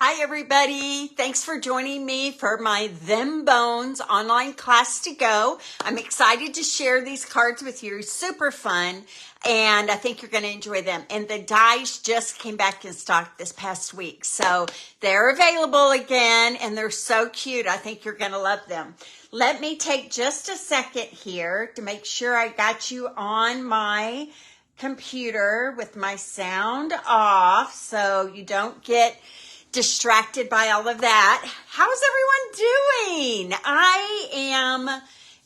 Hi, everybody. Thanks for joining me for my Them Bones online class to go. I'm excited to share these cards with you. Super fun, and I think you're going to enjoy them. And the dies just came back in stock this past week, so they're available again, and they're so cute. I think you're going to love them. Let me take just a second here to make sure I got you on my computer with my sound off so you don't get distracted by all of that. How's everyone doing? I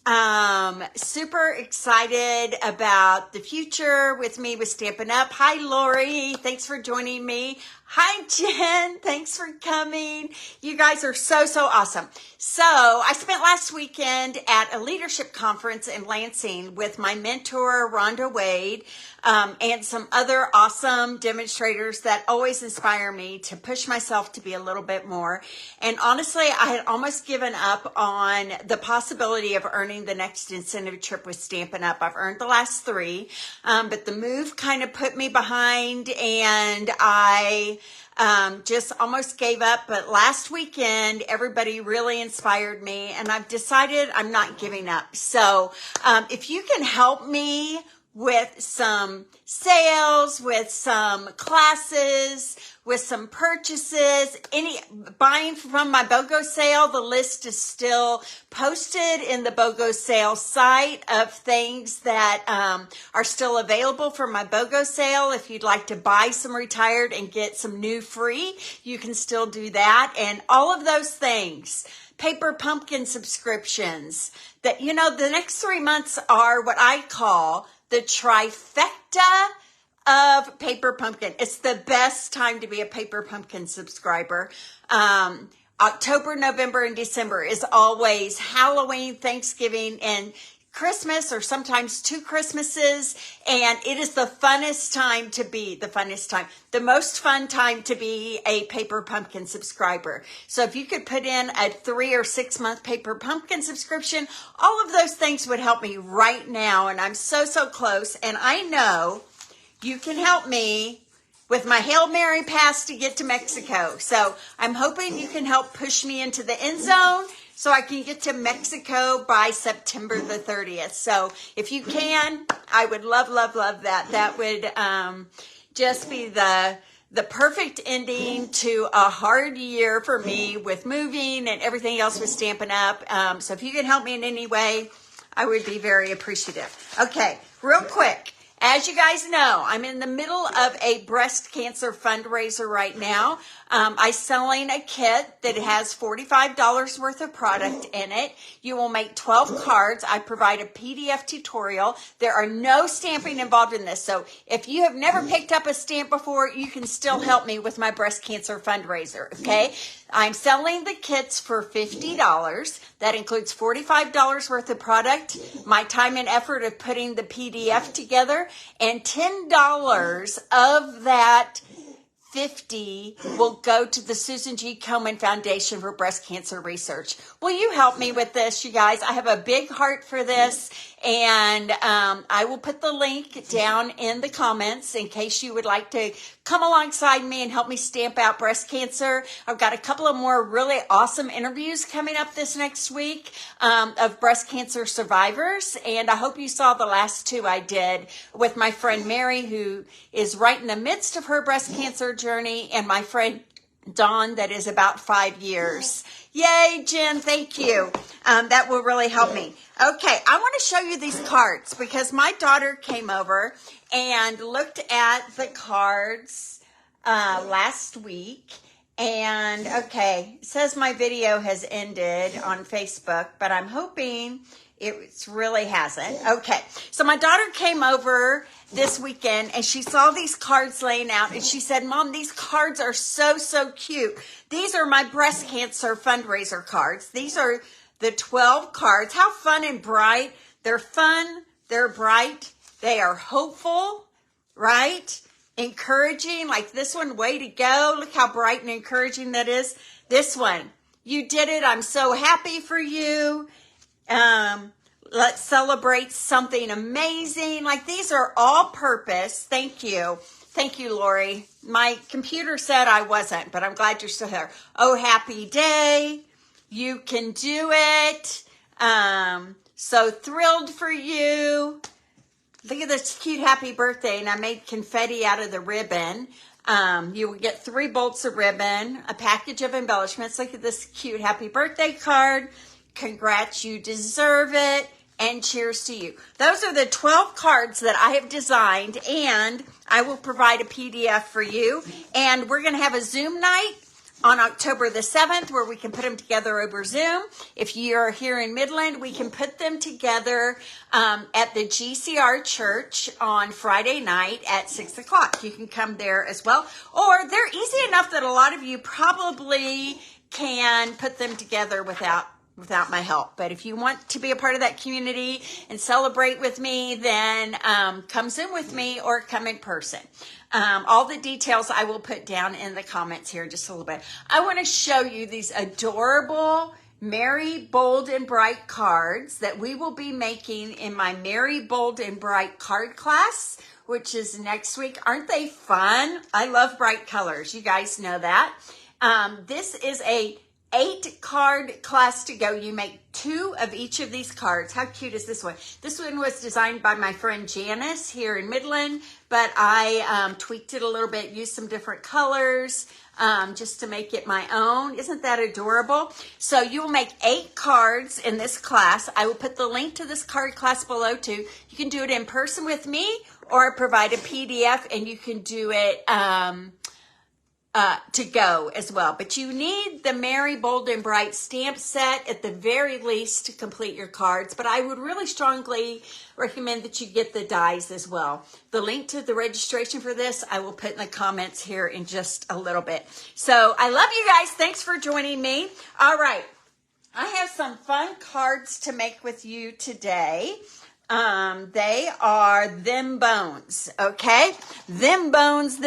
am super excited about the future with me with Stampin' Up. Hi, Lori. Thanks for joining me. Hi, Jen. Thanks for coming. You guys are so awesome. So I spent last weekend at a leadership conference in Lansing with my mentor, Rhonda Wade, and some other awesome demonstrators that always inspire me to push myself to be a little bit more. And honestly, I had almost given up on the possibility of earning the next incentive trip with Stampin' Up. I've earned the last 3, but the move kind of put me behind, and I just almost gave up. But last weekend, everybody really inspired me, and I've decided I'm not giving up. So if you can help me with some sales, with some classes, with some purchases, any buying from my BOGO sale, the list is still posted in the BOGO sale site of things that are still available for my BOGO sale. If you'd like to buy some retired and get some new free, you can still do that. And all of those things, paper pumpkin subscriptions, that, you know, the next 3 months are what I call the trifecta of Paper Pumpkin. It's the best time to be a Paper Pumpkin subscriber. October, November, and December is always Halloween, Thanksgiving, and Christmas, or sometimes 2 Christmases, and it is the funnest time to be, the most fun time to be a Paper Pumpkin subscriber. So if you could put in a 3 or 6 month Paper Pumpkin subscription, all of those things would help me right now, and I'm so close, and I know you can help me with my Hail Mary pass to get to Mexico. So I'm hoping you can help push me into the end zone so I can get to Mexico by September the 30th. So if you can, I would love that. That would just be the perfect ending to a hard year for me with moving and everything else with Stampin' Up. So if you can help me in any way, I would be very appreciative. Okay, real quick. As you guys know, I'm in the middle of a breast cancer fundraiser right now. I'm selling a kit that has $45 worth of product in it. You will make 12 cards. I provide a PDF tutorial. There are no stamping involved in this. So if you have never picked up a stamp before, you can still help me with my breast cancer fundraiser, okay? I'm selling the kits for $50. That includes $45 worth of product, my time and effort of putting the PDF together, and $10 of that $50 will go to the Susan G. Komen Foundation for Breast Cancer Research. Will you help me with this, you guys? I have a big heart for this, and I will put the link down in the comments in case you would like to come alongside me and help me stamp out breast cancer. I've got a couple of more really awesome interviews coming up this next week of breast cancer survivors, and I hope you saw the last 2 I did with my friend Mary, who is right in the midst of her breast cancer journey, and my friend Dawn, that is about 5 years. Yay, Jen, thank you. That will really help me. Okay, I want to show you these cards because my daughter came over and looked at the cards last week. And okay, it says my video has ended on Facebook, but I'm hoping it really hasn't. Okay, so my daughter came over this weekend and she saw these cards laying out and she said, Mom, these cards are so cute. These are my breast cancer fundraiser cards. These are the 12 cards. How fun and bright. They're fun. They're bright. They are hopeful, right? Encouraging, like this one, way to go. Look how bright and encouraging that is. This one, you did it. I'm so happy for you. Let's celebrate something amazing. Like these are all purpose. Thank you. Thank you, Lori. My computer said I wasn't, but I'm glad you're still here. Oh, happy day. You can do it. So thrilled for you. Look at this cute happy birthday, and I made confetti out of the ribbon. You will get 3 bolts of ribbon, a package of embellishments. Look at this cute happy birthday card. Congrats, you deserve it. And cheers to you. Those are the 12 cards that I have designed, and I will provide a PDF for you. And we're going to have a Zoom night on October the 7th where we can put them together over Zoom. If you're here in Midland, we can put them together at the GCR church on Friday night at 6 o'clock. You can come there as well. Or they're easy enough that a lot of you probably can put them together without my help. But if you want to be a part of that community and celebrate with me, then come Zoom with me or come in person. All the details I will put down in the comments here in just a little bit. I want to show you these adorable Merry, Bold, and Bright cards that we will be making in my Merry, Bold, and Bright card class, which is next week. Aren't they fun? I love bright colors. You guys know that. This is a 8-card class to go. You make 2 of each of these cards. How cute is this one? This one was designed by my friend Janice here in Midland, but I tweaked it a little bit, used some different colors just to make it my own. Isn't that adorable? So you will make 8 cards in this class. I will put the link to this card class below too. You can do it in person with me or provide a PDF, and you can do it to go as well. But you need the Merry, Bold, and Bright stamp set at the very least to complete your cards. But I would really strongly recommend that you get the dies as well. The link to the registration for this I will put in the comments here in just a little bit. So I love you guys. Thanks for joining me. All right. I have some fun cards to make with you today. They are them bones, okay? Them bones,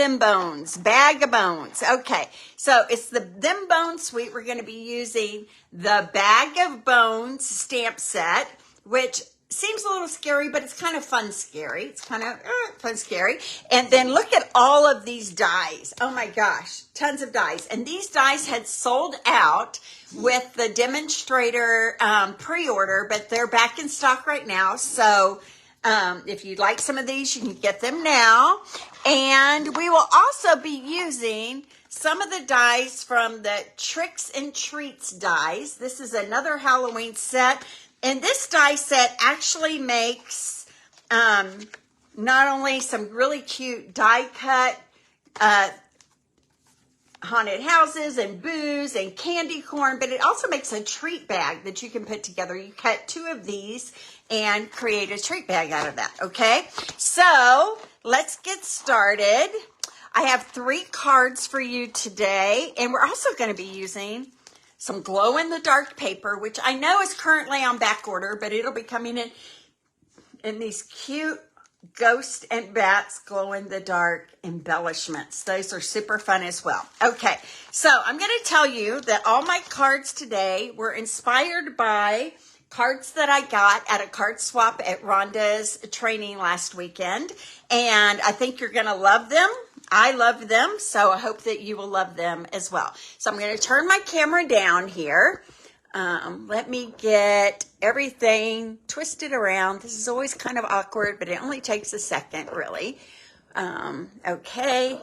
bag of bones. Okay, so it's the them bones suite. We're going to be using the bag of bones stamp set, which seems a little scary, but it's kind of fun scary. It's kind of fun scary. And then look at all of these dies. Oh my gosh, tons of dies. And these dies had sold out with the demonstrator pre-order, but they're back in stock right now. So if you'd like some of these, you can get them now. And we will also be using some of the dies from the Tricks and Treats dies. This is another Halloween set. And this die set actually makes not only some really cute die cut haunted houses and booze and candy corn, but it also makes a treat bag that you can put together. You cut 2 of these and create a treat bag out of that, okay? So let's get started. I have 3 cards for you today, and we're also going to be using some glow-in-the-dark paper, which I know is currently on back order, but it'll be coming in these cute ghost and bats glow-in-the-dark embellishments. Those are super fun as well. Okay, so I'm going to tell you that all my cards today were inspired by cards that I got at a card swap at Rhonda's training last weekend, and I think you're going to love them. I love them, so I hope that you will love them as well. So I'm going to turn my camera down here. Let me get everything twisted around. This is always kind of awkward, but it only takes a second, really. Okay.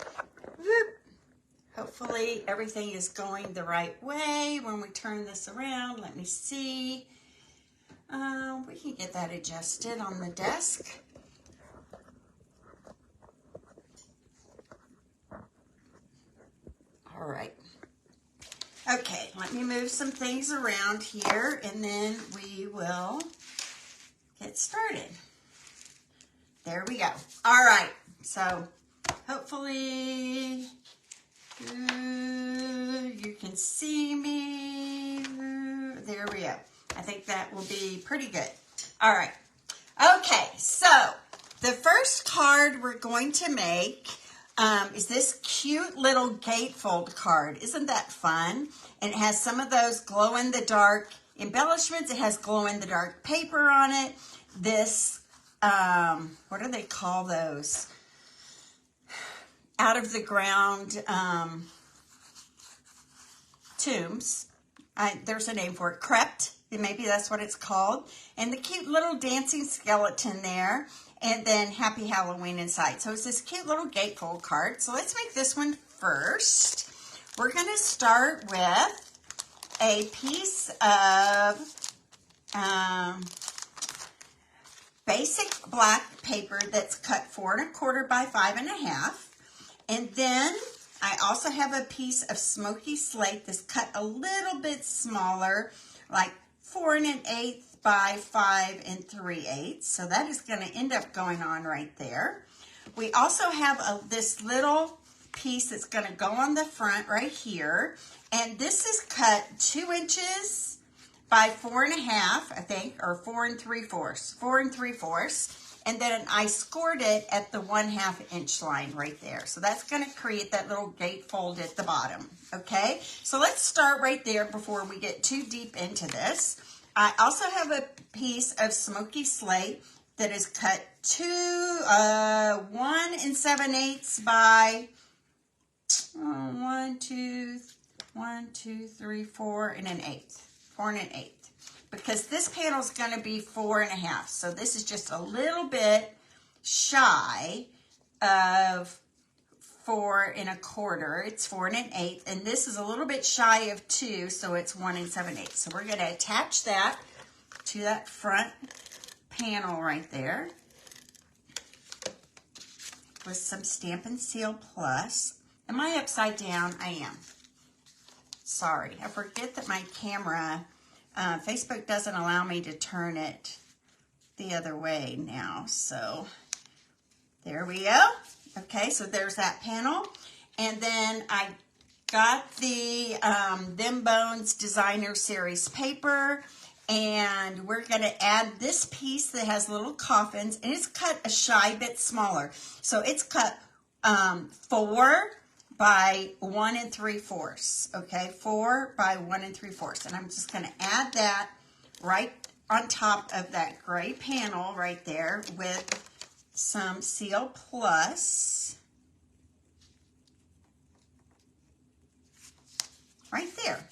Hopefully everything is going the right way when we turn this around. Let me see. We can get that adjusted on the desk. All right. Okay, let me move some things around here, and then we will get started. There we go. All right, so hopefully you can see me. There we go. I think that will be pretty good. All right. Okay, so the first card we're going to make is this cute little gatefold card. Isn't that fun? And it has some of those glow-in-the-dark embellishments. It has glow-in-the-dark paper on it. This, what do they call those? out of the ground tombs. There's a name for it, crypt. Maybe that's what it's called. And the cute little dancing skeleton there. And then Happy Halloween inside. So it's this cute little gatefold card. So let's make this one first. We're going to start with a piece of basic black paper that's cut 4 1/4 by 5 1/2. And then I also have a piece of smoky slate that's cut a little bit smaller, like 4 1/8 by 5 3/8. So that is going to end up going on right there. We also have this little piece that's going to go on the front right here. And this is cut 2 inches by 4 1/2, I think, or 4 3/4. 4 3/4. And then I scored it at the 1/2 inch line right there. So that's going to create that little gatefold at the bottom. Okay, so let's start right there before we get too deep into this. I also have a piece of smoky slate that is cut 1 7/8 by 1, 2, 3, 4 and an 8. 4 1/8. Because this panel is going to be 4 1/2. So this is just a little bit shy of 4 1/4. It's 4 1/8. And this is a little bit shy of 2, so it's 1 7/8. So we're going to attach that to that front panel right there with some Stampin' Seal Plus. Am I upside down? I am. Sorry. I forget that my camera, Facebook doesn't allow me to turn it the other way now. So there we go. Okay, so there's that panel. And then I got the Them Bones Designer Series paper. And we're going to add this piece that has little coffins. And it's cut a shy bit smaller. So it's cut 4 by 1 3/4. Okay, 4 by 1 3/4. And I'm just going to add that right on top of that gray panel right there with some Seal Plus right there.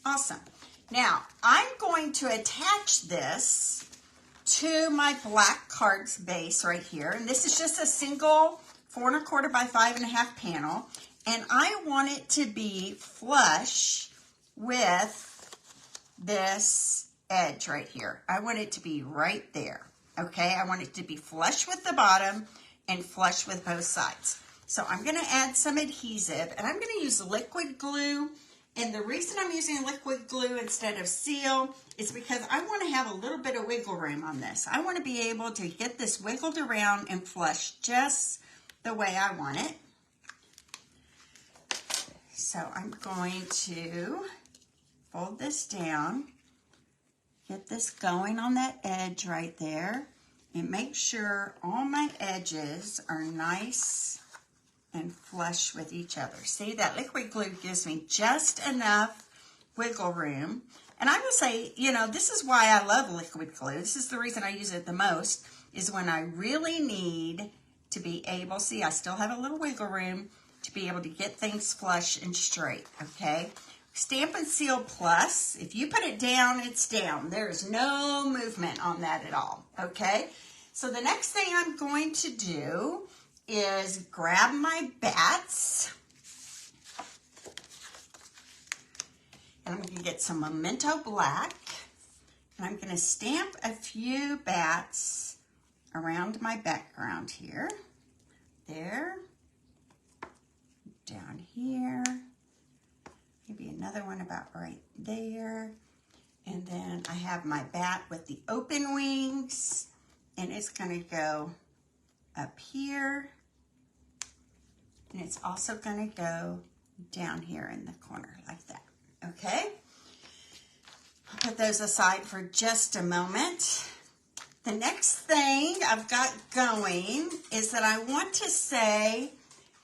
Awesome. Now, I'm going to attach this to my black cards base right here. And this is just a single 4 1/4 by 5 1/2 panel. And I want it to be flush with this edge right here. I want it to be right there. Okay, I want it to be flush with the bottom and flush with both sides. So I'm going to add some adhesive, and I'm going to use liquid glue. And the reason I'm using liquid glue instead of seal is because I want to have a little bit of wiggle room on this. I want to be able to get this wiggled around and flush just the way I want it. So I'm going to fold this down, get this going on that edge right there, and make sure all my edges are nice and flush with each other. See, that liquid glue gives me just enough wiggle room. And I will say, you know, this is why I love liquid glue. This is the reason I use it the most, is when I really need to be able, see, I still have a little wiggle room to be able to get things flush and straight, okay? Stampin' Seal Plus, if you put it down, it's down. There is no movement on that at all, okay? So the next thing I'm going to do is grab my bats, and I'm going to get some Memento Black, and I'm going to stamp a few bats around my background here. There, down here, maybe another one about right there, and then I have my bat with the open wings, and it's going to go up here, and it's also going to go down here in the corner like that. Okay, I'll put those aside for just a moment. The next thing I've got going is that I want to say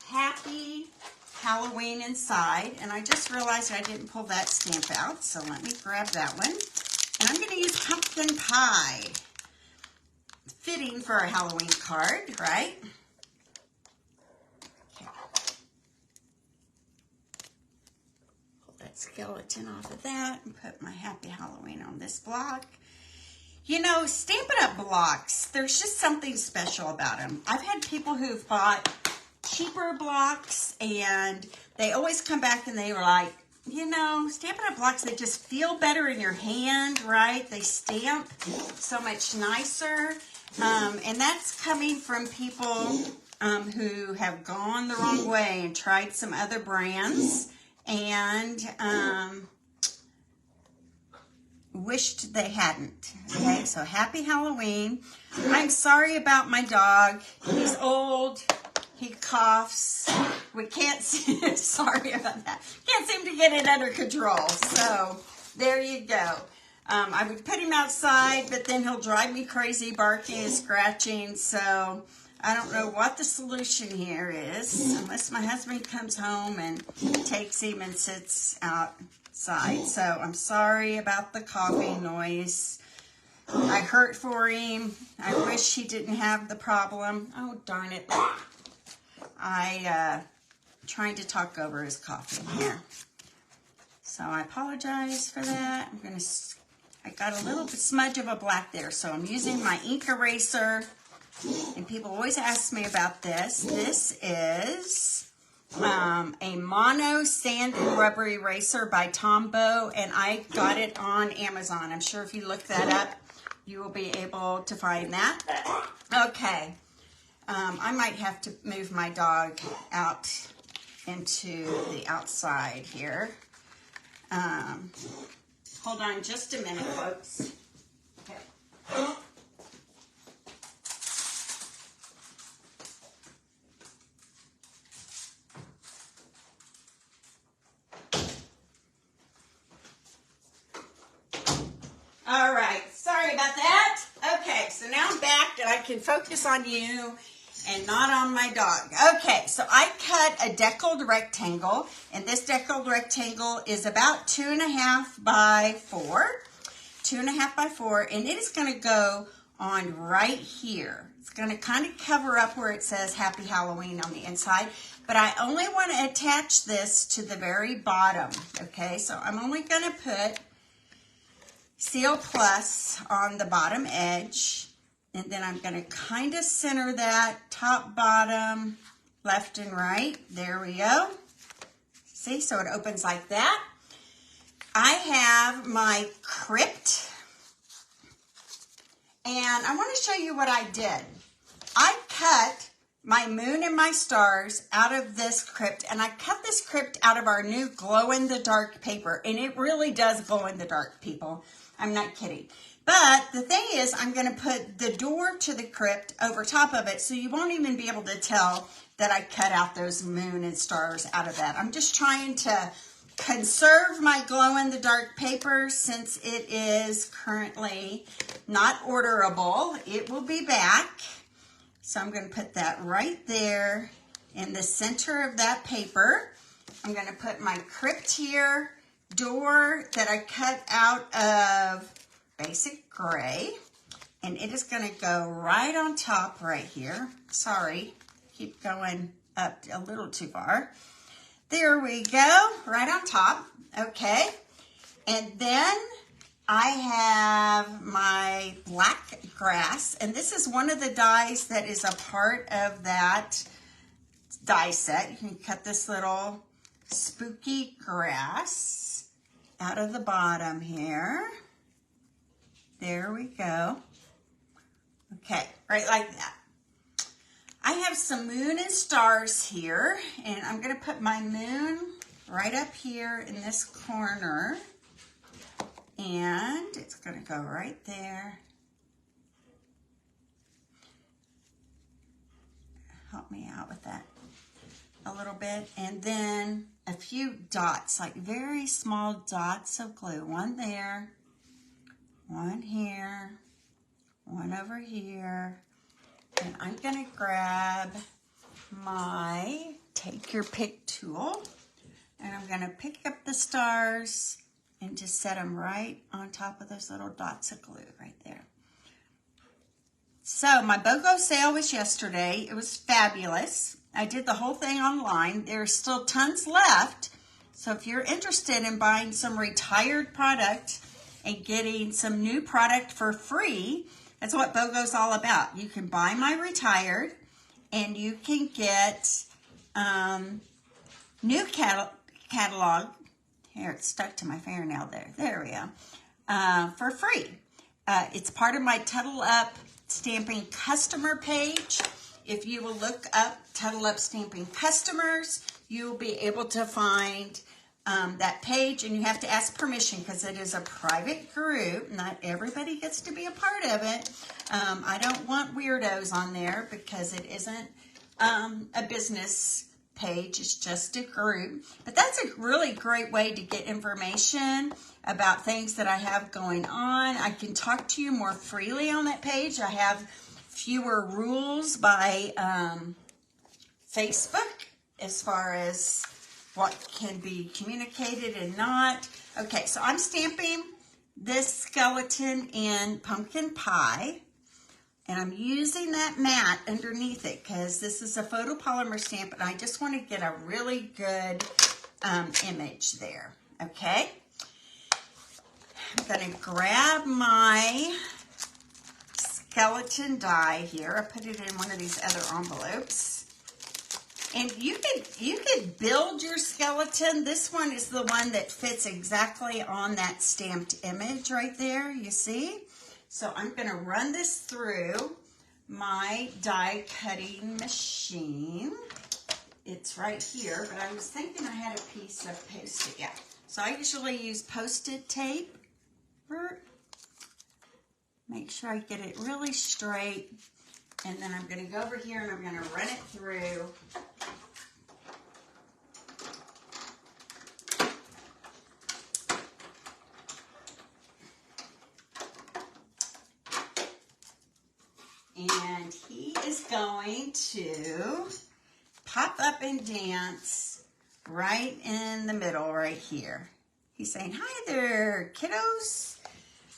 Happy Halloween inside, and I just realized I didn't pull that stamp out, so let me grab that one. And I'm going to use pumpkin pie. Fitting for a Halloween card, right? Okay. skeleton off of that and put my Happy Halloween on this block. You know, Stampin' Up! Blocks, there's just something special about them. I've had people who've bought cheaper blocks and they always come back and they were like, you know, Stampin' Up! Blocks, they just feel better in your hand, right? They stamp so much nicer. And that's coming from people who have gone the wrong way and tried some other brands and wished they hadn't. Okay, so Happy Halloween. I'm sorry about my dog. He's old. He coughs. We can't see, sorry about that. Can't seem to get it under control. So there you go. I would put him outside, but then he'll drive me crazy barking and scratching. So I don't know what the solution here is, unless my husband comes home and takes him and sits outside. So I'm sorry about the coughing noise. I hurt for him. I wish he didn't have the problem. Oh, darn it. Trying to talk over his coughing here. So I apologize for that. I got a little smudge of a black there, so I'm using my ink eraser. And people always ask me about this. This is a mono sand and rubber eraser by Tombow, and I got it on Amazon. I'm sure if you look that up, you will be able to find that. Okay. I might have to move my dog out into the outside here. Hold on just a minute, folks. Okay. All right, sorry about that. Okay, so now I'm back and I can focus on you and not on my dog. Okay, so I cut a deckled rectangle, and this deckled rectangle is about 2.5 by 4. 2.5 by 4, and it is going to go on right here. It's going to kind of cover up where it says Happy Halloween on the inside, but I only want to attach this to the very bottom. Okay, so I'm only going to put Seal Plus on the bottom edge. And then I'm going to kind of center that top, bottom, left and right. There we go. See, so it opens like that. I have my crypt. And I want to show you what I did. I cut my moon and my stars out of this crypt. And I cut this crypt out of our new glow-in-the-dark paper. And it really does glow in the dark, people. I'm not kidding. But the thing is, I'm going to put the door to the crypt over top of it, so you won't even be able to tell that I cut out those moon and stars out of that. I'm just trying to conserve my glow-in-the-dark paper since it is currently not orderable. It will be back. So I'm going to put that right there in the center of that paper. I'm going to put my crypt here, door that I cut out of basic gray, and it is going to go right on top right here. Sorry, keep going up a little too far. There we go, right on top. Okay, and then I have my black grass, and this is one of the dies that is a part of that die set. You can cut this little spooky grass out of the bottom here. There we go. Okay, right like that. I have some moon and stars here, and I'm going to put my moon right up here in this corner, and it's going to go right there. Help me out with that a little bit, and then a few dots, like very small dots of glue. One there, one here, one over here, and I'm going to grab my take your pick tool, and I'm going to pick up the stars and just set them right on top of those little dots of glue right there. So my BOGO sale was yesterday. It was fabulous. I did the whole thing online. There's still tons left, So if you're interested in buying some retired product and getting some new product for free, that's what BOGO's all about. You can buy my retired and you can get new catalog. Here, it's stuck to my fingernail there. There we go. For free. It's part of my Tuttle Up Stamping customer page. If you will look up Tuttle Up Stamping customers, you'll be able to find that page, and you have to ask permission because it is a private group. Not everybody gets to be a part of it. I don't want weirdos on there because it isn't a business page. It's just a group. But that's a really great way to get information about things that I have going on. I can talk to you more freely on that page. I have fewer rules by Facebook as far as what can be communicated and not. Okay, so I'm stamping this skeleton in pumpkin pie, and I'm using that mat underneath it because this is a photopolymer stamp, and I just want to get a really good image there, okay? I'm going to grab my skeleton die here. I put it in one of these other envelopes. And you could build your skeleton. This one is the one that fits exactly on that stamped image right there, you see? So I'm going to run this through my die cutting machine. It's right here, but I was thinking I had a piece of Post-it. Yeah. So I usually use Post-it tape. Make sure I get it really straight. And then I'm going to go over here and I'm going to run it through. And he is going to pop up and dance right in the middle right here. He's saying, hi there, kiddos.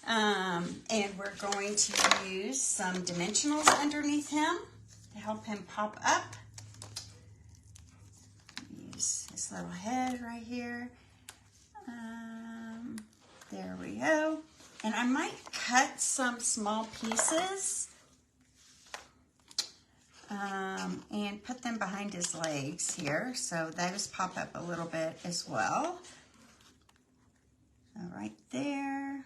And we're going to use some dimensionals underneath him to help him pop up. Use his little head right here. There we go. And I might cut some small pieces and put them behind his legs here. So those pop up a little bit as well. So right there.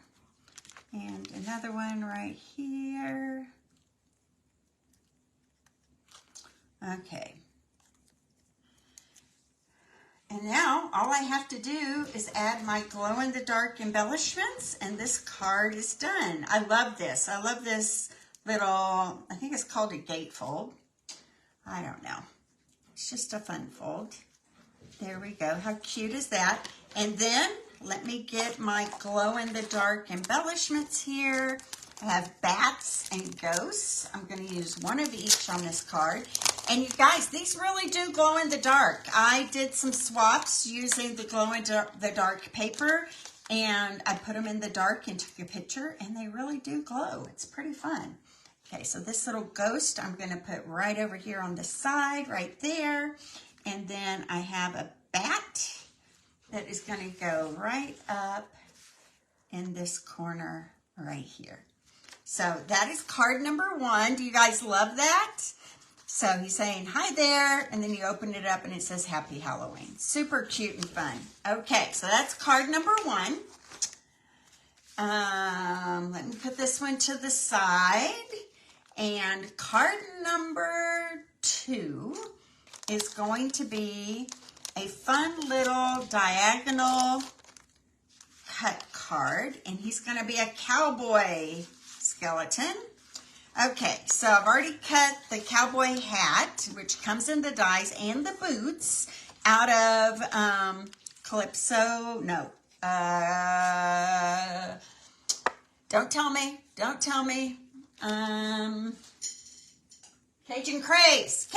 And another one right here. Okay. And now all I have to do is add my glow-in-the-dark embellishments, and this card is done. I love this. I love this little, I think it's called a gatefold. I don't know. It's just a fun fold. There we go. How cute is that? And then let me get my glow-in-the-dark embellishments here. I have bats and ghosts. I'm going to use one of each on this card. And you guys, these really do glow in the dark. I did some swaps using the glow-in-the-dark paper, and I put them in the dark and took a picture, and they really do glow. It's pretty fun. Okay, so this little ghost I'm going to put right over here on the side, right there. And then I have a bat that is going to go right up in this corner right here. So that is card number 1. Do you guys love that? So he's saying, hi there, and then you open it up and it says Happy Halloween. Super cute and fun. Okay, so that's card number 1. Let me put this one to the side. And card number 2 is going to be a fun little diagonal cut card, and he's going to be a cowboy skeleton. Okay, so I've already cut the cowboy hat, which comes in the dies, and the boots out of Calypso. No, don't tell me. Cajun Craze.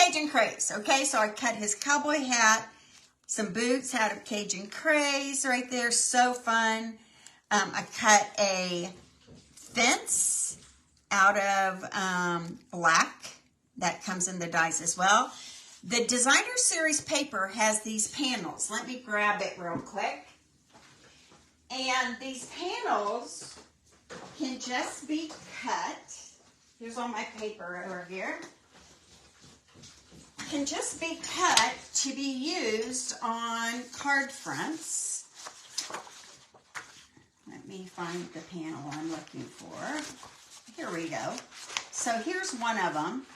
Okay, so I cut his cowboy hat, some boots out of Cajun Craze right there. So fun. I cut a fence out of black that comes in the dies as well. The Designer Series paper has these panels. Let me grab it real quick. And these panels can just be cut. Here's all my paper over here. Can just be cut to be used on card fronts. Let me find the panel I'm looking for. Here we go. So here's one of them.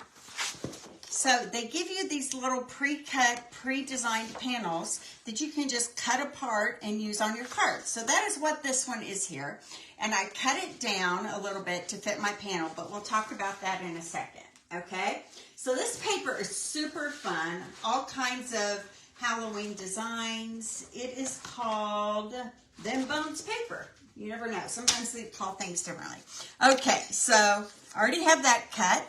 So they give you these little pre-cut, pre-designed panels that you can just cut apart and use on your cards. So that is what this one is here. And I cut it down a little bit to fit my panel, but we'll talk about that in a second, okay? So this paper is super fun, all kinds of Halloween designs. It is called Them Bones paper. You never know. Sometimes they call things differently. Okay, so I already have that cut.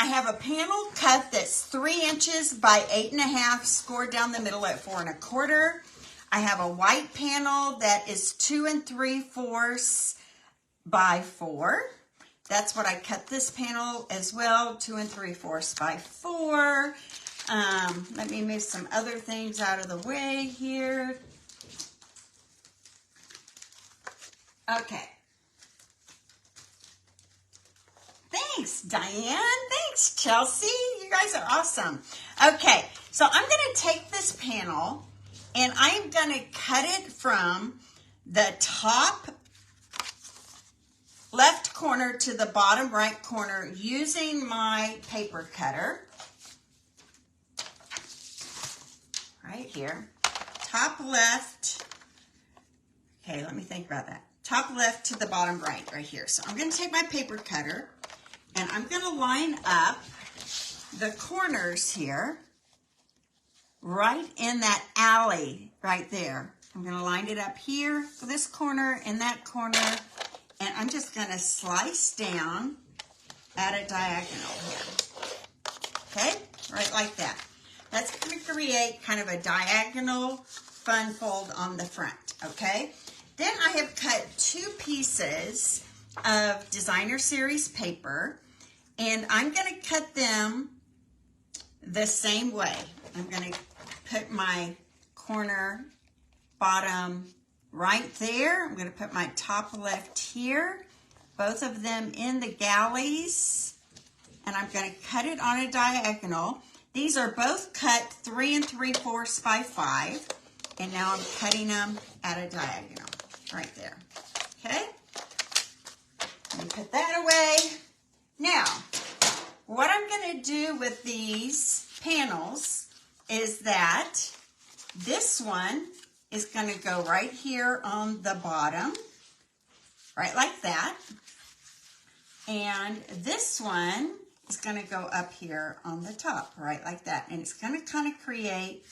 I have a panel cut that's 3 inches by 8.5, scored down the middle at 4 1/4. I have a white panel that is 2 3/4 by 4. That's what I cut this panel as well, 2 3/4 by 4. Let me move some other things out of the way here. Okay. Thanks, Diane. Thanks, Chelsea. You guys are awesome. Okay, so I'm going to take this panel and I'm going to cut it from the top left corner to the bottom right corner using my paper cutter. Right here. Top left. Okay, let me think about that. Top left to the bottom right here. So I'm going to take my paper cutter and I'm going to line up the corners here right in that alley right there. I'm going to line it up here for this corner and that corner, and I'm just going to slice down at a diagonal here. Okay, right like that. That's going to create kind of a diagonal fun fold on the front, okay? Then I have cut 2 pieces of Designer Series paper, and I'm going to cut them the same way. I'm going to put my corner bottom right there. I'm going to put my top left here, both of them in the galleys, and I'm going to cut it on a diagonal. These are both cut 3 3/4 by 5, and now I'm cutting them at a diagonal right there. Okay? Let me put that away. Now, what I'm going to do with these panels is that this one is going to go right here on the bottom, right like that. And this one is going to go up here on the top, right like that. And it's going to kind of create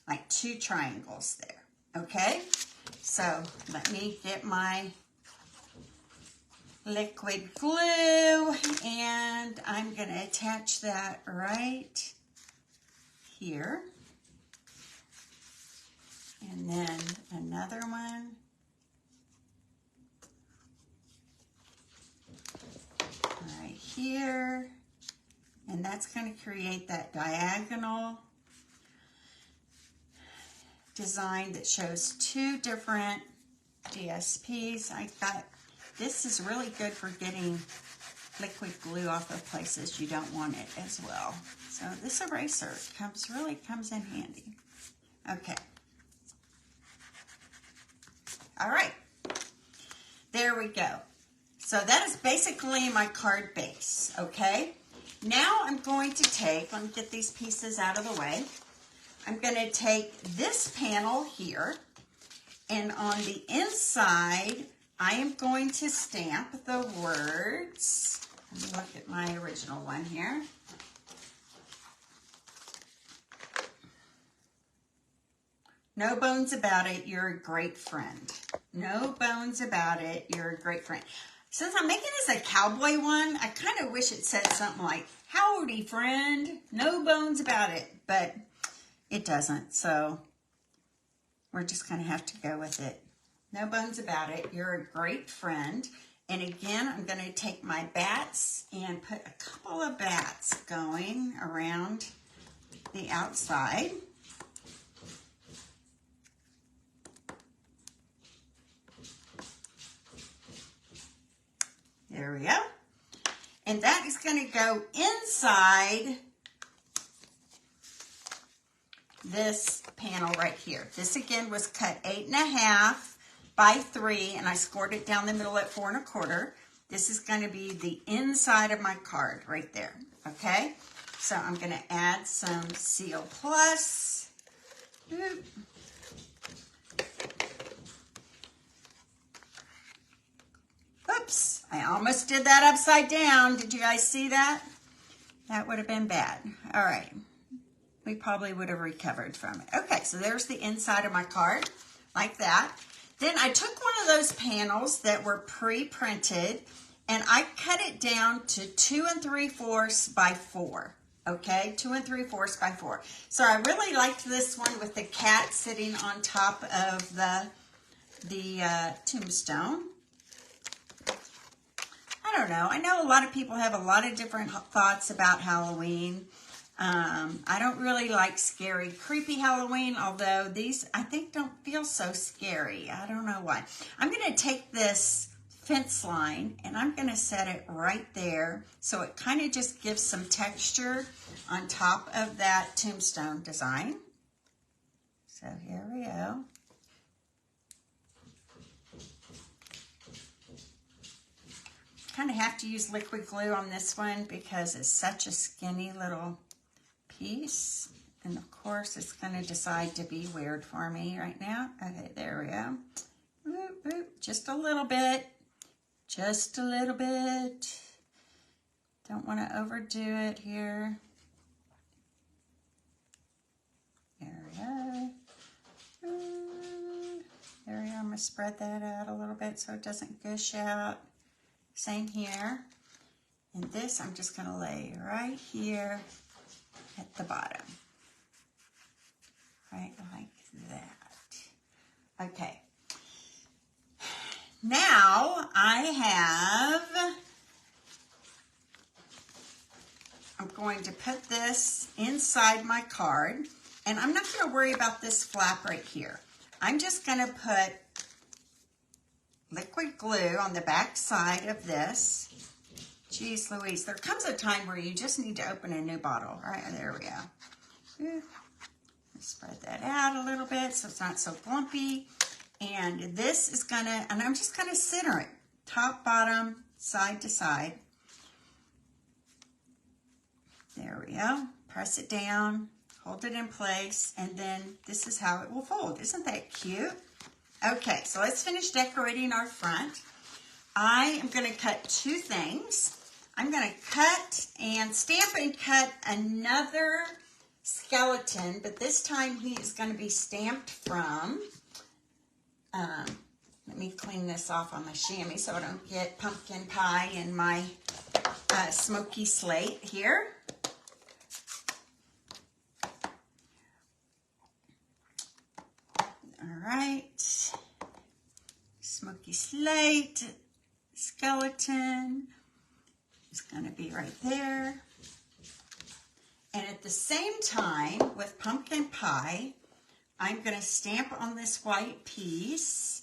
like 2 triangles there, okay? So let me get my liquid glue, and I'm going to attach that right here. And then another one. Right here. And that's going to create that diagonal design that shows 2 different DSPs. This is really good for getting liquid glue off of places you don't want it as well. So this eraser really comes in handy. Okay. All right. There we go. So that is basically my card base, okay? Now I'm going to let me get these pieces out of the way. I'm going to take this panel here, and on the inside, I am going to stamp the words. Let me look at my original one here. No bones about it, you're a great friend. No bones about it, you're a great friend. Since I'm making this a cowboy one, I kind of wish it said something like, howdy friend, no bones about it, but it doesn't, so we're just going to have to go with it. No bones about it, you're a great friend. And again, I'm going to take my bats and put a couple of bats going around the outside. There we go. And that is going to go inside this panel right here. This again was cut 8.5 by 3, and I scored it down the middle at 4 1/4. This is going to be the inside of my card right there. Okay, so I'm going to add some Seal Plus. Oop. Oops, I almost did that upside down. Did you guys see that? That would have been bad. All right. We probably would have recovered from it. Okay, so there's the inside of my card, like that. Then I took one of those panels that were pre-printed, and I cut it down to 2 3/4 by 4. Okay, 2 3/4 by 4. So I really liked this one with the cat sitting on top of the tombstone. I don't know. I know a lot of people have a lot of different thoughts about Halloween. I don't really like scary, creepy Halloween, although these I think don't feel so scary. I don't know why. I'm going to take this fence line and I'm going to set it right there so it kind of just gives some texture on top of that tombstone design. So here we go. Kind of have to use liquid glue on this one because it's such a skinny little piece, and of course it's going to decide to be weird for me right now. Okay, there we go. Oop, oop. Just a little bit, just a little bit. Don't want to overdo it here. There we go. There we go. I'm going to spread that out a little bit so it doesn't gush out. Same here. And this I'm just going to lay right here at the bottom. Right like that. Okay. Now I'm going to put this inside my card, and I'm not going to worry about this flap right here. I'm just going to put liquid glue on the back side of this. Jeez Louise, there comes a time where you just need to open a new bottle. All right, there we go. Spread that out a little bit so it's not so clumpy. And this is gonna, and I'm just gonna center it, top, bottom, side to side. There we go. Press it down, hold it in place, and then this is how it will fold. Isn't that cute? Okay, so let's finish decorating our front. I am going to cut two things. I'm going to cut and stamp and cut another skeleton, but this time he is going to be stamped from, let me clean this off on my chamois so I don't get pumpkin pie in my smoky slate here. All right, smoky slate, skeleton is going to be right there. And at the same time, with pumpkin pie, I'm going to stamp on this white piece.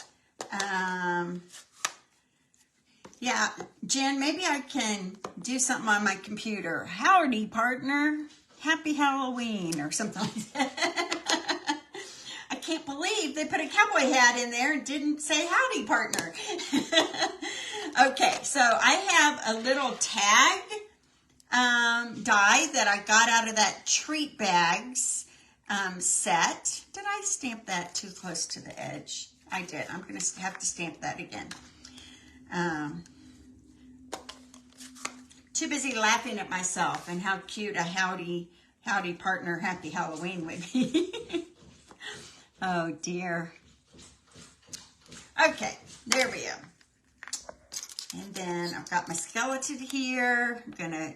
Yeah, Jen, maybe I can do something on my computer. Howdy, partner. Happy Halloween or something like that. I can't believe they put a cowboy hat in there and didn't say howdy, partner. Okay, so I have a little tag die that I got out of that treat bags set. Did I stamp that too close to the edge? I did. I'm going to have to stamp that again. Too busy laughing at myself and how cute a howdy partner, happy Halloween would be. Oh dear. Okay, there we go. And then I've got my skeleton here. I'm gonna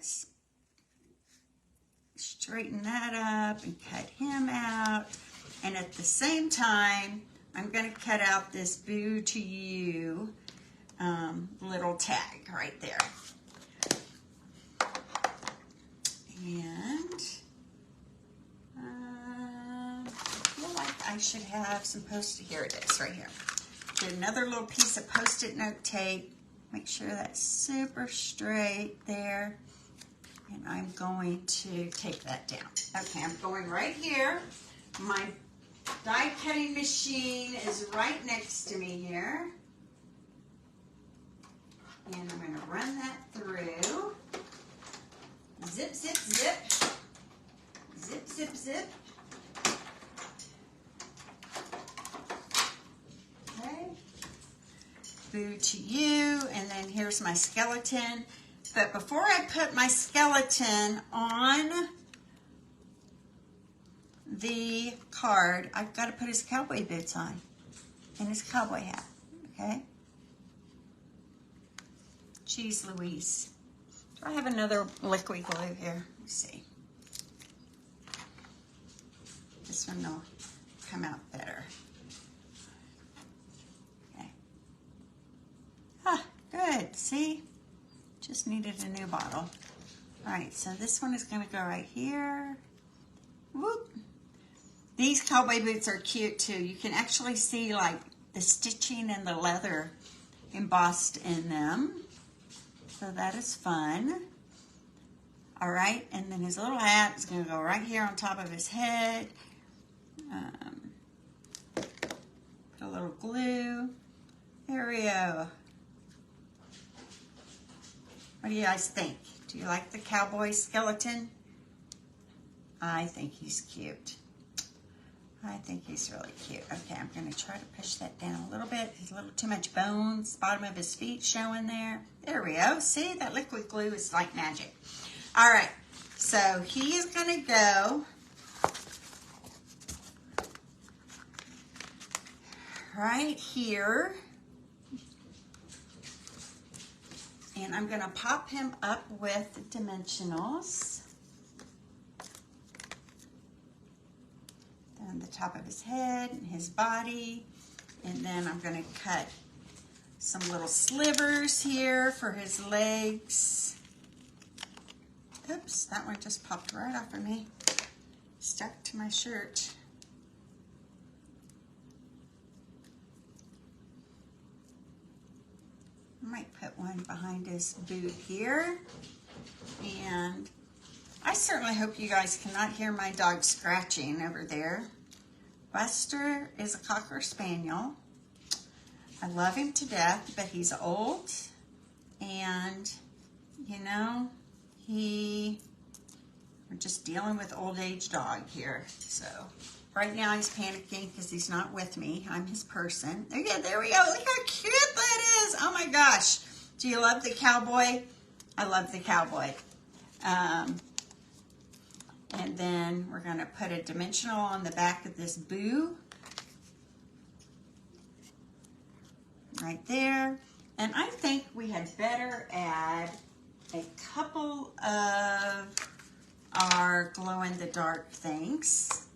straighten that up and cut him out. And at the same time, I'm gonna cut out this Boo to You little tag right there. And I should have some post-it. Here it is, right here. Get another little piece of post-it note tape. Make sure that's super straight there. And I'm going to take that down. Okay, I'm going right here. My die cutting machine is right next to me here. And I'm going to run that through. Zip, zip, zip. Zip, zip, zip. Okay. Boo to you. And then here's my skeleton. But before I put my skeleton on the card, I've got to put his cowboy boots on and his cowboy hat. Okay. Jeez Louise. Do I have another liquid glue here? Let's see. This one will come out better. Okay. Ah, good. See? Just needed a new bottle. All right, so this one is going to go right here. Whoop. These cowboy boots are cute too. You can actually see like the stitching and the leather embossed in them. So that is fun. All right, and then his little hat is going to go right here on top of his head. Put a little glue. There we go. What do you guys think? Do you like the cowboy skeleton? I think he's cute. I think he's really cute. Okay, I'm going to try to push that down a little bit. There's a little too much bones. Bottom of his feet showing there. There we go. See, that liquid glue is like magic. All right, so he is going to go right here. And I'm going to pop him up with dimensionals. On the top of his head and his body. And then I'm going to cut some little slivers here for his legs. Oops, that one just popped right off of me. Stuck to my shirt. I might put one behind his boot here. And I certainly hope you guys cannot hear my dog scratching over there. Buster is a Cocker Spaniel. I love him to death, but he's old. And, you know, we're just dealing with old age dog here. So right now he's panicking because he's not with me. I'm his person. Okay, there we go. Look how cute that is. Oh my gosh. Do you love the cowboy? I love the cowboy. And then we're going to put a dimensional on the back of this boo. Right there. And I think we had better add a couple of our glow-in-the-dark things.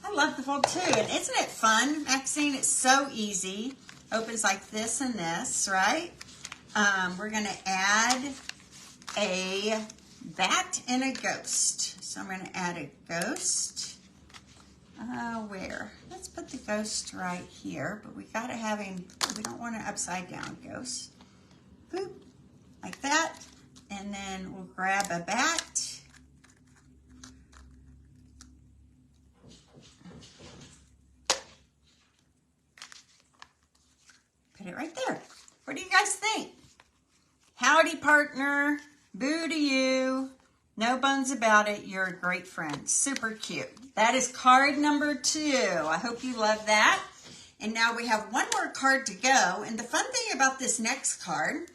I love the fold too. And isn't it fun, Maxine? It's so easy. Opens like this and this, right? We're going to add a bat and a ghost. So I'm going to add a ghost. Where? Let's put the ghost right here, but we got to have him, we don't want an upside down ghost. Boop, like that. And then we'll grab a bat. Put it right there. What do you guys think? Howdy, partner. Boo to you. No bones about it. You're a great friend. Super cute. That is card number 2. I hope you love that. And now we have one more card to go. And the fun thing about this next card,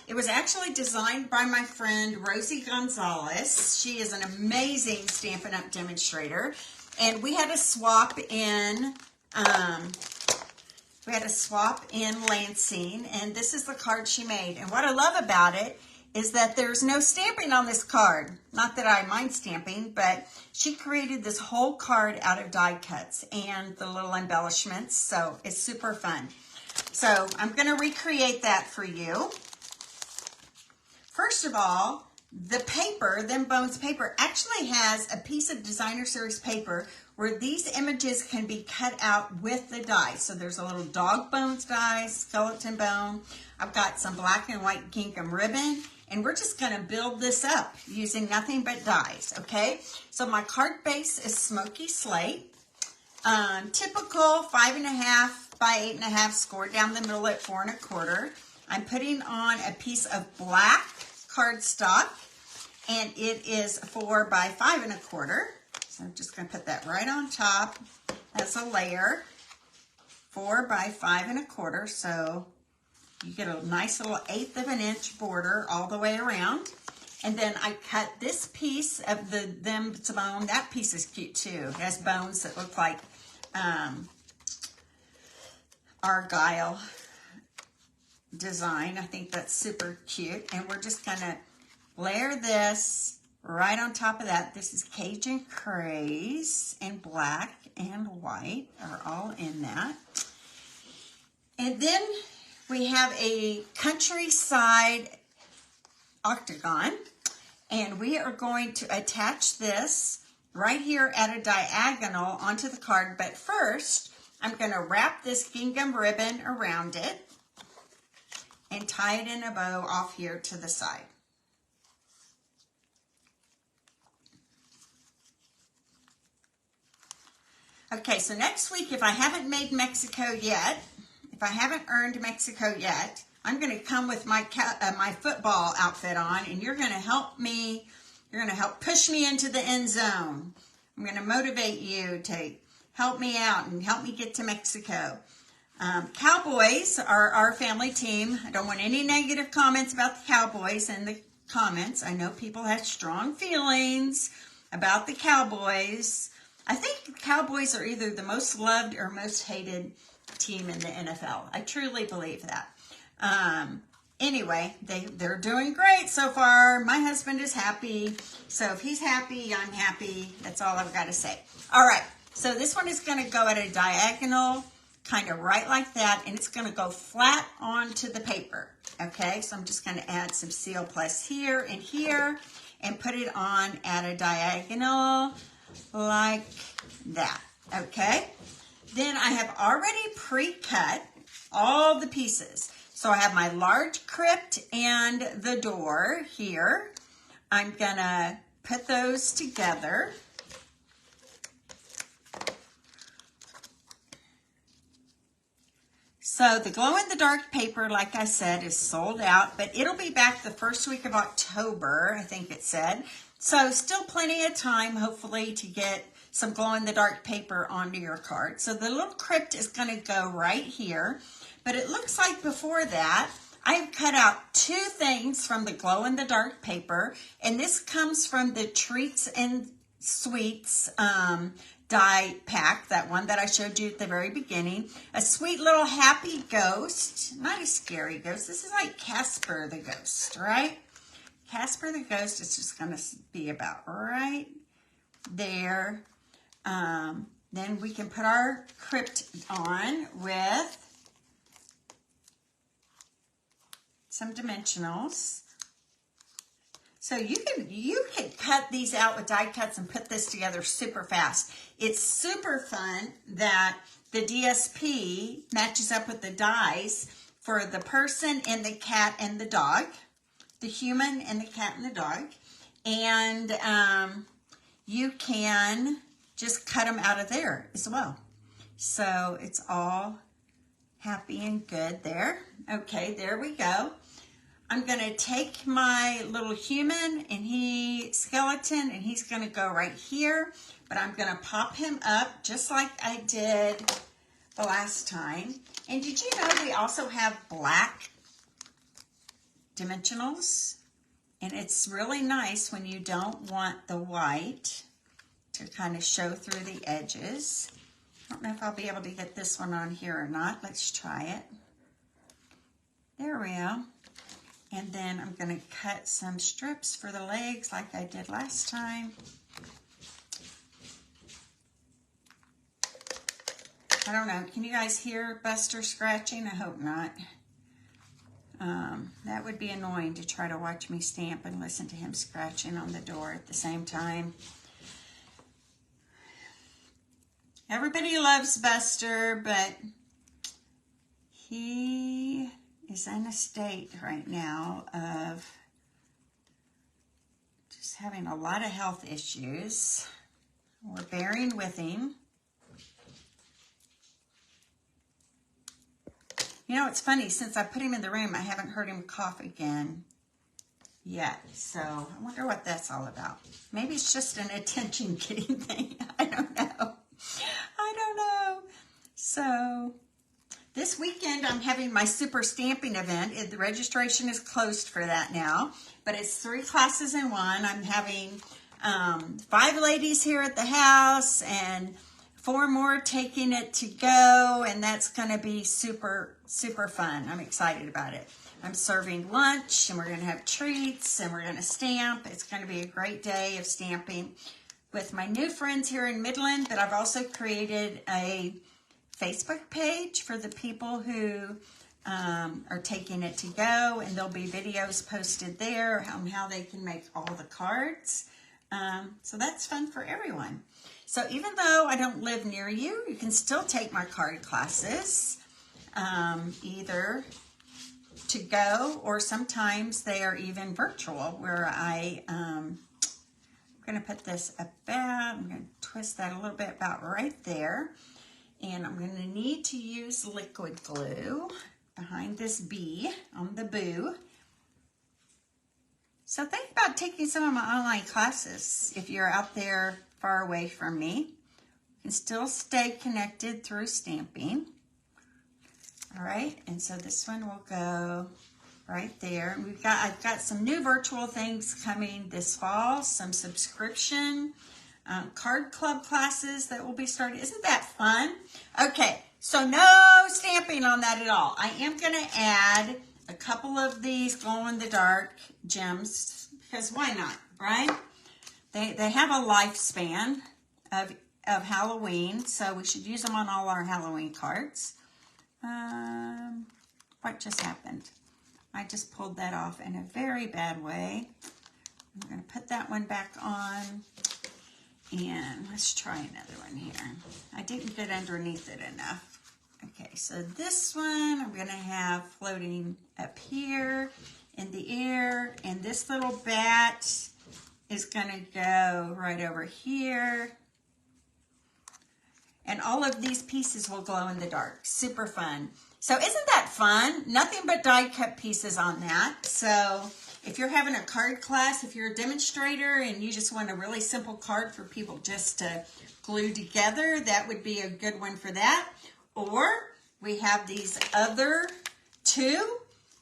it was actually designed by my friend Rosie Gonzalez. She is an amazing Stampin' Up! Demonstrator. And we had a swap in Lansing, and this is the card she made. And what I love about it is that there's no stamping on this card. Not that I mind stamping, but she created this whole card out of die cuts and the little embellishments, so it's super fun. So I'm going to recreate that for you. First of all, the paper, Them Bones paper, actually has a piece of Designer Series paper where these images can be cut out with the die. So there's a little dog bones die, skeleton bone. I've got some black and white gingham ribbon, and we're just gonna build this up using nothing but dies, okay? So my card base is smoky slate. Typical 5.5 by 8.5, scored down the middle at 4 1/4. I'm putting on a piece of black cardstock, and it is 4 by 5 1/4. So I'm just going to put that right on top as a layer, 4 by 5 1/4. So you get a nice little 1/8 of an inch border all the way around. And then I cut this piece of the bone. That piece is cute too. It has bones that look like argyle design. I think that's super cute. And we're just gonna layer this right on top of that. This is Cajun Craze, and black and white are all in that. And then we have a countryside octagon, and we are going to attach this right here at a diagonal onto the card. But first, I'm going to wrap this gingham ribbon around it and tie it in a bow off here to the side. Okay, so next week, if I haven't made Mexico yet, if I haven't earned Mexico yet, I'm going to come with my my football outfit on, and you're going to help me. You're going to help push me into the end zone. I'm going to motivate you to help me out and help me get to Mexico. Cowboys are our family team. I don't want any negative comments about the Cowboys in the comments. I know people have strong feelings about the Cowboys. I think the Cowboys are either the most loved or most hated team in the NFL. I truly believe that. Anyway, they're doing great so far. My husband is happy. So if he's happy, I'm happy. That's all I've got to say. All right. So this one is going to go at a diagonal, kind of right like that, and it's going to go flat onto the paper. Okay. So I'm just going to add some Seal Plus here and here and put it on at a diagonal like that. Okay. Then I have already pre-cut all the pieces. So I have my large crypt and the door here. I'm gonna put those together. So the glow-in-the-dark paper, like I said, is sold out, but it'll be back the first week of October, I think it said. So still plenty of time, hopefully, to get some glow-in-the-dark paper onto your card. So the little crypt is going to go right here. But it looks like before that, I've cut out 2 things from the glow-in-the-dark paper. And this comes from the Treats and Sweets die pack, that one that I showed you at the very beginning. A sweet little happy ghost, not a scary ghost. This is like Casper the Ghost, right? Casper the Ghost is just going to be about right there. Then we can put our crypt on with some dimensionals. So you can cut these out with die cuts and put this together super fast. It's super fun that the DSP matches up with the dies for the person and the cat and the dog, the human and the cat and the dog. And you can just cut them out of there as well. So it's all happy and good there. Okay, there we go. I'm going to take my little human and skeleton, and he's going to go right here. But I'm going to pop him up just like I did the last time. And did you know we also have black dimensionals? And it's really nice when you don't want the white to kind of show through the edges. I don't know if I'll be able to get this one on here or not. Let's try it. There we go. And then I'm going to cut some strips for the legs like I did last time. I don't know. Can you guys hear Buster scratching? I hope not. That would be annoying to try to watch me stamp and listen to him scratching on the door at the same time. Everybody loves Buster, but he is in a state right now of just having a lot of health issues. We're bearing with him. You know, it's funny, since I put him in the room, I haven't heard him cough again yet. So I wonder what that's all about. Maybe it's just an attention-getting thing. I don't know. I don't know. So this weekend, I'm having my super stamping event. The registration is closed for that now, but it's 3 classes in one. I'm having 5 ladies here at the house and 4 more taking it to go, and that's going to be super, super fun. I'm excited about it. I'm serving lunch, and we're going to have treats, and we're going to stamp. It's going to be a great day of stamping with my new friends here in Midland, but I've also created a Facebook page for the people who are taking it to go, and there'll be videos posted there on how they can make all the cards. So that's fun for everyone. So even though I don't live near you, you can still take my card classes, either to go, or sometimes they are even virtual, where I'm going to put this about, I'm going to twist that a little bit about right there. And I'm going to need to use liquid glue behind this B on the boo. So think about taking some of my online classes. If you're out there far away from me, you can still stay connected through stamping. All right, and so this one will go right there. I've got some new virtual things coming this fall, some subscription card club classes that will be starting. Isn't that fun? Okay, so no stamping on that at all. I am going to add a couple of these glow-in-the-dark gems, because why not, right? They have a lifespan of Halloween, so we should use them on all our Halloween cards. What just happened? I just pulled that off in a very bad way. I'm going to put that one back on, and let's try another one here. I didn't get underneath it enough. Okay, so this one I'm going to have floating up here in the air, and this little bat is going to go right over here. And all of these pieces will glow in the dark. Super fun. So isn't that fun? Nothing but die cut pieces on that. So if you're having a card class, if you're a demonstrator and you just want a really simple card for people just to glue together, that would be a good one for that. Or we have these other 2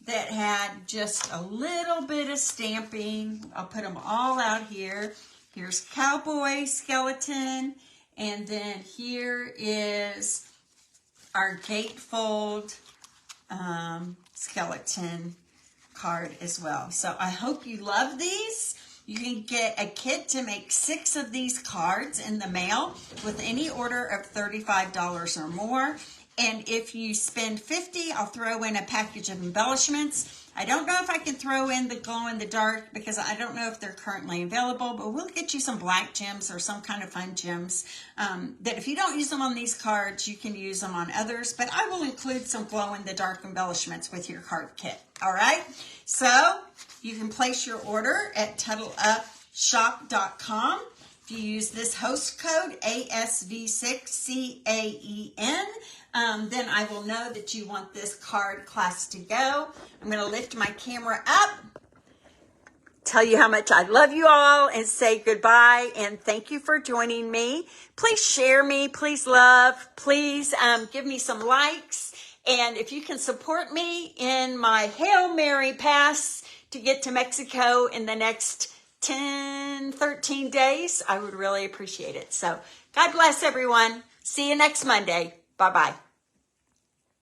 that had just a little bit of stamping. I'll put them all out here. Here's cowboy skeleton. And then here is our gatefold skeleton card as well. So I hope you love these. You can get a kit to make 6 of these cards in the mail with any order of $35 or more. And if you spend $50, I'll throw in a package of embellishments. I don't know if I can throw in the glow in the dark because I don't know if they're currently available, but we'll get you some black gems or some kind of fun gems that if you don't use them on these cards, you can use them on others. But I will include some glow in the dark embellishments with your card kit. All right. So you can place your order at TuddleUpShop.com. If you use this host code ASV6CAEN, then I will know that you want this card class to go. I'm going to lift my camera up, tell you how much I love you all, and say goodbye, and thank you for joining me. Please share me, please love, please give me some likes, and if you can support me in my Hail Mary pass to get to Mexico in the next 10, 13 days, I would really appreciate it. So God bless everyone. See you next Monday. Bye-bye.